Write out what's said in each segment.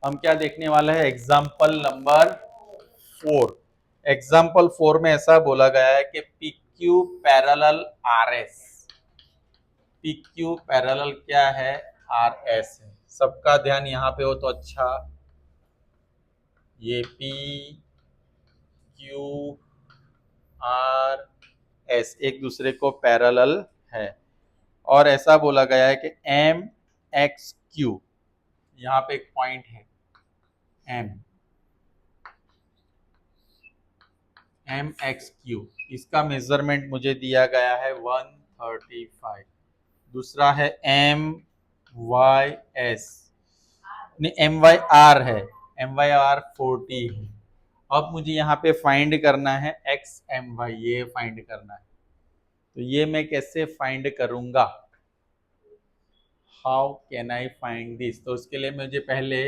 हम क्या देखने वाले हैं, एग्जाम्पल नंबर 4। एग्जाम्पल 4 में ऐसा बोला गया है कि P Q parallel R S. P Q parallel क्या है, आर एस है। सबका ध्यान यहाँ पे हो तो अच्छा। ये पी क्यू आर एस एक दूसरे को पैरेलल है, और ऐसा बोला गया है कि एम एक्स क्यू, यहाँ पे एक पॉइंट है एम एम एक्स क्यू, इसका मेजरमेंट मुझे दिया गया है 135। दूसरा है एम वाई एस, नहीं एम वाई आर है, एम वाई आर 40 है। अब मुझे यहाँ पे फाइंड करना है एक्स एम वाई, ये फाइंड करना है। तो ये मैं कैसे फाइंड करूंगा, how can I find this. तो उसके लिए मुझे पहले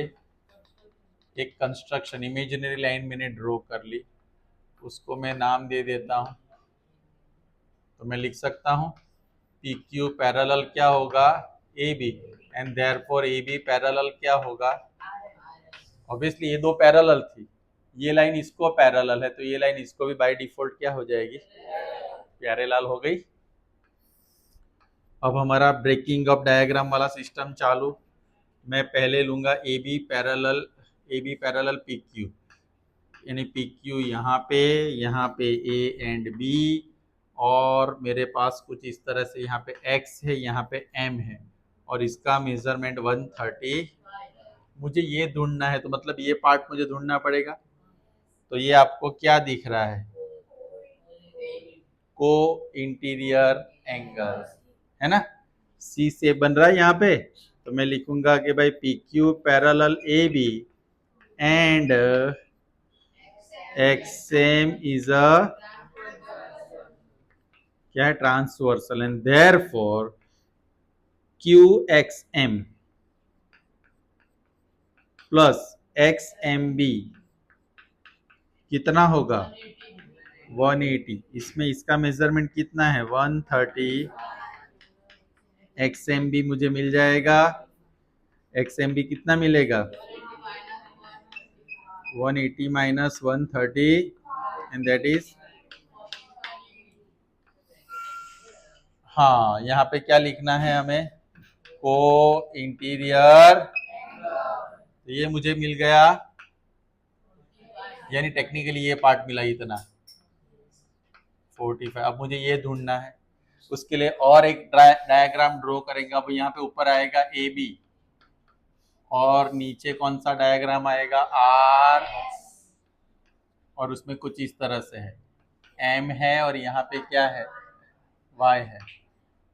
एक कंस्ट्रक्शन, इमेजिनरी लाइन मैंने ड्रॉ कर ली, उसको मैं नाम दे देता हूँ। तो मैं लिख सकता हूँ पी क्यू पैरेलल क्या होगा, A B, and therefore A B parallel क्या होगा, ऑब्वियसली ये दो पैरेलल थी, ये लाइन इसको पैरेलल है, तो ये लाइन इसको भी बाय डिफॉल्ट क्या हो जाएगी, पैरेलल हो गई। अब हमारा ब्रेकिंग अप डायग्राम वाला सिस्टम चालू। मैं पहले लूंगा A B parallel P Q, यानी पी क्यू यहाँ पे ए एंड बी, और मेरे पास कुछ इस तरह से यहाँ पे x है, यहाँ पे m है, और इसका मेजरमेंट 130। मुझे ये ढूंढना है, तो मतलब ये पार्ट मुझे ढूंढना पड़ेगा। तो ये आपको क्या दिख रहा है, को इंटीरियर एंगल है ना, सी से बन रहा है यहाँ पे। तो मैं लिखूंगा कि भाई P Q parallel A B and X M is a क्या है, transversal, and therefore Q X M plus X M B कितना होगा 180। इसमें इसका मेजरमेंट कितना है 130, एक्स एम बी मुझे मिल जाएगा, एक्स एम बी कितना मिलेगा 180 माइनस 130, एंड दैट इज, हाँ यहाँ पे क्या लिखना है हमें, को इंटीरियर, तो ये मुझे मिल गया, यानी टेक्निकली ये पार्ट मिला इतना 45। अब मुझे ये ढूंढना है, उसके लिए और एक डायग्राम ड्रॉ करेंगे। अब यहाँ पे ऊपर आएगा ए बी, और नीचे कौन सा डायग्राम आएगा आर, और उसमें कुछ इस तरह से है, एम है, और यहाँ पे क्या है वाई है,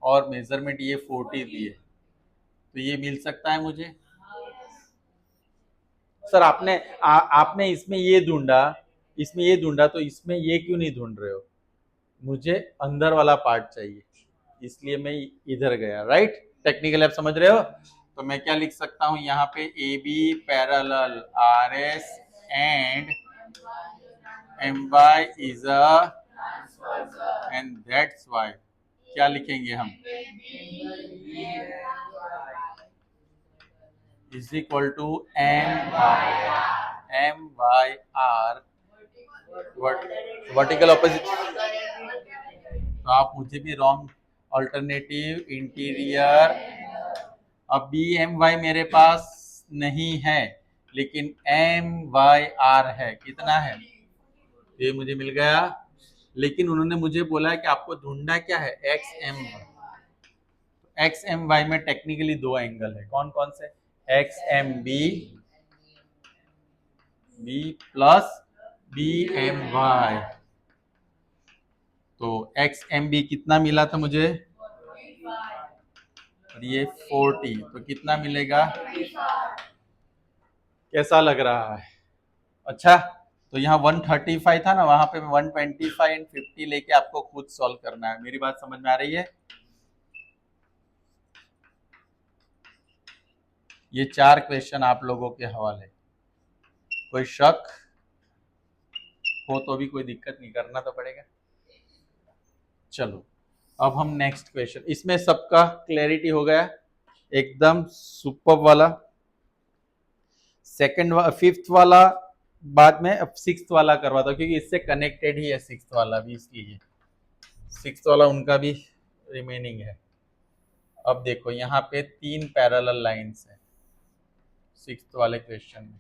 और मेजरमेंट ये 40 दिए। तो ये मिल सकता है मुझे। सर आपने इसमें ये ढूंढा, इसमें ये ढूंढा, तो इसमें ये क्यों नहीं ढूंढ रहे हो, मुझे अंदर वाला पार्ट चाहिए, इसलिए मैं इधर गया, राइट। टेक्निकल आप समझ रहे हो। तो मैं क्या लिख सकता हूँ यहाँ पे, A B parallel R S and M Y is a, and that's why क्या लिखेंगे हम, is equal to M Y R vertical opposite. तो आप मुझे भी रॉन्ग अल्टरनेटिव इंटीरियर, अब बी एम वाई मेरे पास नहीं है, लेकिन एम वाई आर है, कितना है, ये मुझे मिल गया। लेकिन उन्होंने मुझे बोला है कि आपको ढूंढना क्या है, X M Y. X M Y में टेक्निकली दो एंगल है, कौन कौन से, X M B B plus B M Y. तो एक्स एम बी कितना मिला था मुझे, और ये 40, तो कितना मिलेगा, कैसा लग रहा है, अच्छा। तो यहाँ 135 था ना, वहां पे 125 एंड 50 लेके आपको खुद सॉल्व करना है। मेरी बात समझ में आ रही है। ये 4 क्वेश्चन आप लोगों के हवाले, कोई शक हो तो भी कोई दिक्कत नहीं, करना तो पड़ेगा। चलो अब हम नेक्स्ट क्वेश्चन, इसमें सबका क्लैरिटी हो गया एकदम सुपर वाला। सेकंड फिफ्थ वाला बाद में, अब सिक्स्थ वाला करवाता हूँ क्योंकि इससे कनेक्टेड ही है सिक्स्थ वाला भी, इसलिए सिक्स्थ वाला उनका भी रिमेनिंग है। अब देखो यहाँ पे 3 पैरेलल लाइंस है सिक्स्थ वाले क्वेश्चन में।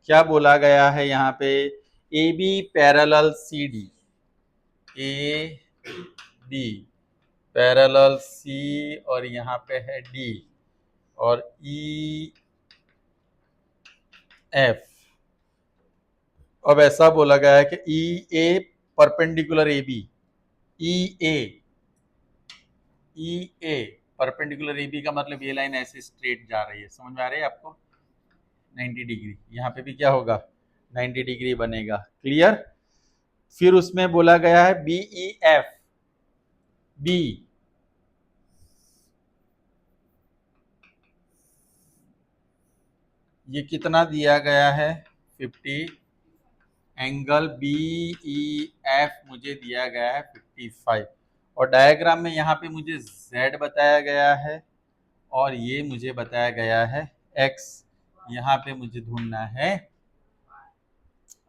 क्या बोला गया है यहाँ पे, A B parallel C D, A B parallel C और यहाँ पे है डी और ई एफ। अब ऐसा बोला गया है कि E A perpendicular A B, E A perpendicular A B का मतलब ये लाइन ऐसे स्ट्रेट जा रही है, समझ में आ रही है आपको, 90 डिग्री। यहाँ पे भी क्या होगा, 90 डिग्री बनेगा। क्लियर। फिर उसमें बोला गया है बी ई एफ, बी ये कितना दिया गया है 50, एंगल बी ई एफ मुझे दिया गया है 55 और डायग्राम में यहाँ पे मुझे z बताया गया है और ये मुझे बताया गया है x। यहाँ पे मुझे ढूंढना है,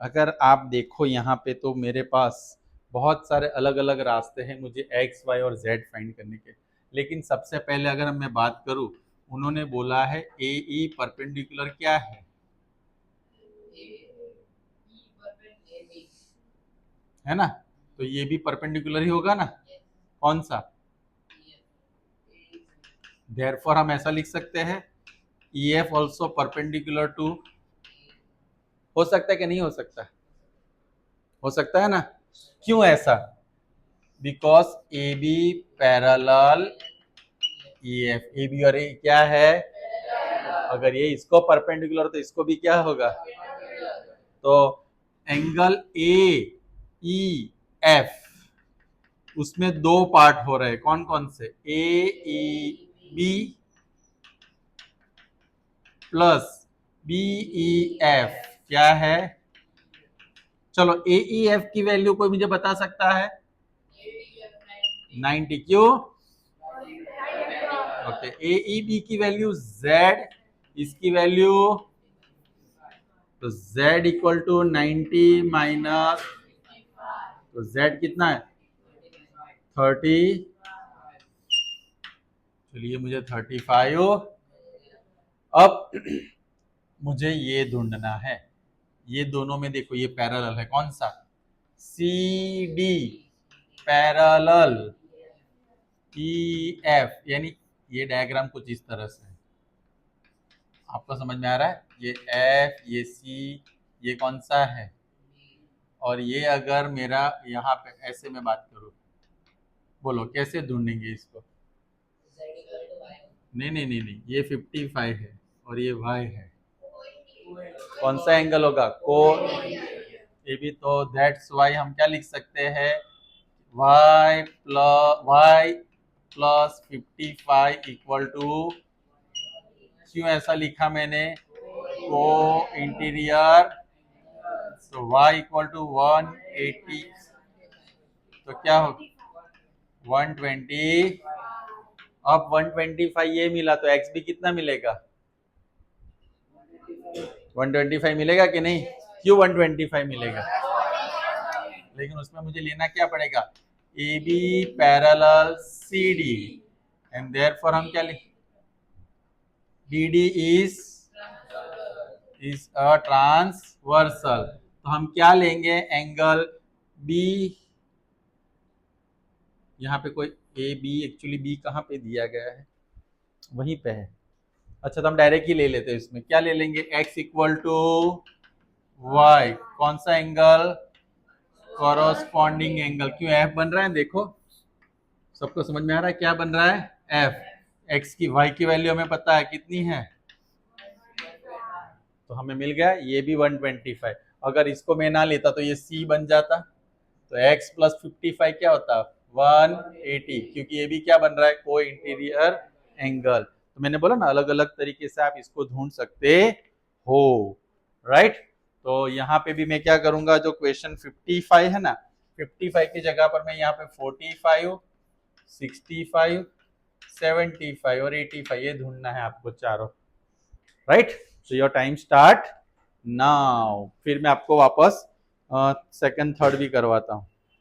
अगर आप देखो यहाँ पे तो मेरे पास बहुत सारे अलग अलग रास्ते हैं मुझे x y और z फाइंड करने के, लेकिन सबसे पहले अगर मैं बात करूँ, उन्होंने बोला है ए ई परपेंडिकुलर क्या है ना, तो ये भी परपेंडिकुलर ही होगा ना, कौन सा, देयरफॉर हम ऐसा लिख सकते हैं E F also perpendicular to, हो सकता है कि नहीं हो सकता, हो सकता है ना। क्यों ऐसा, because A B parallel E F, A B और ए क्या है, अगर ये इसको परपेंडिकुलर तो इसको भी क्या होगा, तो एंगल ए ई एफ उसमें 2 पार्ट हो रहे हैं, कौन कौन से, A E B plus B E F क्या है, चलो ए ई एफ की वैल्यू कोई मुझे बता सकता है, 90, क्यों, ओके। ए ई बी की वैल्यू z, इसकी वैल्यू, तो z इक्वल टू 90 माइनस, तो z कितना है 30, चलिए मुझे 35। अब मुझे ये ढूंढना है, ये दोनों में देखो ये पैरेलल है, कौन सा, C D parallel E F, यानी ये डायग्राम कुछ इस तरह से है, आपको समझ में आ रहा है, ये एफ ये सी ये कौन सा है, और ये अगर मेरा यहाँ पे ऐसे में बात करूँ, बोलो कैसे ढूंढेंगे इसको, नहीं, ये 55 है और ये y है, कौन सा एंगल होगा, को ये भी, तो दैट्स वाई हम क्या लिख सकते हैं, y प्लस 55 इक्वल टू, क्यों ऐसा लिखा मैंने, को इंटीरियर, तो y इक्वल टू 180, तो क्या हो 120, अब 125 ये मिला तो x भी कितना मिलेगा, 125 मिलेगा कि नहीं, क्यों 125 मिलेगा, लेकिन उसमें मुझे लेना क्या पड़ेगा, A B parallel C D and therefore हम क्या लिख, D D is a transversal, तो हम क्या लेंगे, एंगल बी, यहाँ पे कोई ए बी, एक्चुअली बी कहाँ पे दिया गया है, वहीं पे है, अच्छा तो हम डायरेक्ट ही ले लेते हैं, इसमें क्या ले लेंगे, x इक्वल टू वाई, कौन सा एंगल, कॉरस्पॉन्डिंग एंगल, क्यों एफ बन रहा है, देखो सबको समझ में आ रहा है क्या बन रहा है, एफ, एक्स की वाई की वैल्यू हमें पता है कितनी है, तो हमें मिल गया ये भी 125, अगर इसको मैं ना लेता तो ये सी बन जाता, तो x प्लस 55 क्या होता, 180, क्योंकि ये भी क्या बन रहा है, को इंटीरियर एंगल, तो मैंने बोला ना अलग अलग तरीके से आप इसको ढूंढ सकते हो, राइट। तो यहाँ पे भी मैं क्या करूंगा, जो क्वेश्चन 55 है ना, 55 की जगह पर मैं यहाँ पे 45, 65, 75 और 85 ये ढूंढना है आपको चारों, right. So your time start now. फिर मैं आपको वापस सेकंड थर्ड भी करवाता हूँ।